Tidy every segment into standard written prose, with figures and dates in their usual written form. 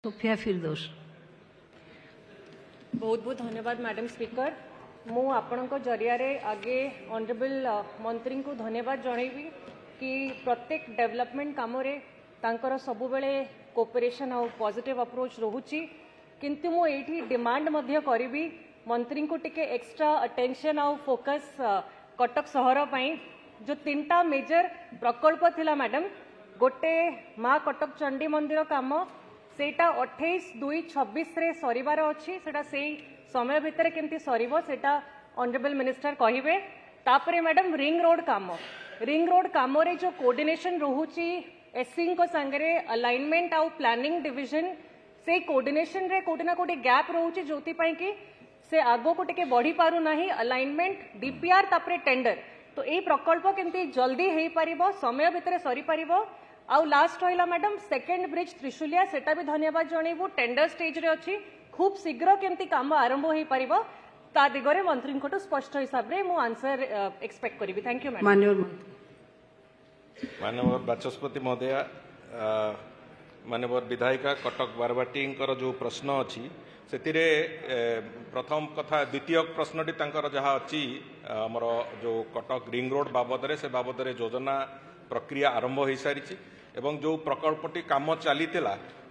Sophia फिरदौस। बहुत बहुत धन्यवाद मैडम स्पीकर। मु आपण जरिया आगे ऑनरेबल मंत्री को धन्यवाद जनइबी कि प्रत्येक डेवलपमेंट काम तांकर सबु बेले कोऑपरेशन और पॉजिटिव अप्रोच रोहुची, किंतु मु एठी डिमांड मध्य करिबी मंत्री को टिके एक्स्ट्रा अटेंशन और फोकस कटक सहर पई जो तीनटा मेजर प्रकल्प थिला मैडम। गोटे माँ कटक चंडी मंदिर काम सेटा 28/2/26 रे सरीबार अछि, सेटा सेई समय भितर केमती सरीबो सेटा ऑनरेबल मिनिस्टर कहिबे। तापरे मैडम रिंग रोड काम रे जो कोऑर्डिनेशन रहुची एससी को संगरे अलाइनमेंट आउ प्लानिंग डिवीजन से कोऑर्डिनेशन रे कोटिना कोटी गैप रहुची, जोति पई कि से आगो को टिके बढ़ी पारु नाही अलाइनमेंट डीपीआर तापरे टेंडर। तो ए प्रकल्प केमती जल्दी हेई परिबो, समय भितर सरी परिबो। आउ लास्ट रहा मैडम सेकेंड ब्रिज त्रिशूलिया, सेटा भी धन्यवाद जनइबू, टेंडर स्टेज रे अछि, खूब शीघ्र केमती काम आरंभ होई परिबो ता दिगरे मंत्री को स्पष्ट हिसाब रे मु आंसर एक्सपेक्ट करिबी। Thank you madam. माननीय बाचस्पति महोदय, माननीय विधायिका कटक बारबाटी जो प्रश्न अच्छी से प्रथम कथा द्वितीय प्रश्नटी जहाँ अच्छी आमर जो कटक रिंग रोड बाबद से बाबद योजना प्रक्रिया आरंभ हो सारी एवं जो प्रकल्पटी काम चली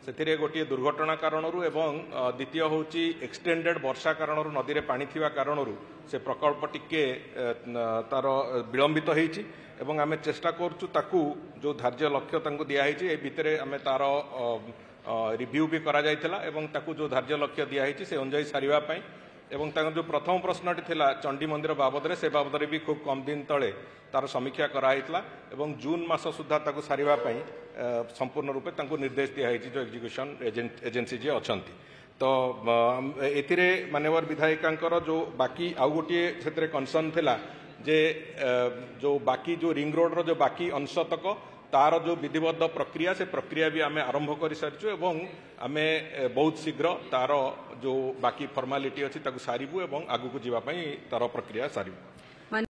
से गोटे दुर्घटना कारण एवं द्वितीय हूँ एक्सटेंडेड वर्षा कारण नदी में पानी थिबा कारण से प्रकल्प टिके तार विलंबित होती एवं आमे चेष्टा करचु ताकू जो धार्य लक्ष्य तांको दियाही भितर आमे तार रिव्यू भी करा जायतिला एवं ताकू जो धार्य लक्ष्य दियाही से अनुजाई सारिबा पई एवं जो प्रथम प्रश्नटी थिला चंडी मंदिर बाबद से बाबद भी खूब कम दिन तले तार समीक्षा कराइतला एवं जून मास सुधा ताकू सारिबा पई संपूर्ण रूपे तांको निर्देश दियाही जो एग्जीक्यूशन एजेंसी जे अछंती। तो एथिरे माननीय विधायिकांकर जो बाकी आउ गोटे से कनसर्न थिला जे जो बाकी जो रिंग रोड रो जो बाकी अंश तक तार जो विधिबद्ध प्रक्रिया से प्रक्रिया भी आमे आरंभ कर सारिछु एवं आमे बहुत शीघ्र तार जो बाकी फॉर्मालिटी अछि ताकू सारिबु एवं आगु को जीवा पई तार प्रक्रिया सारिबु।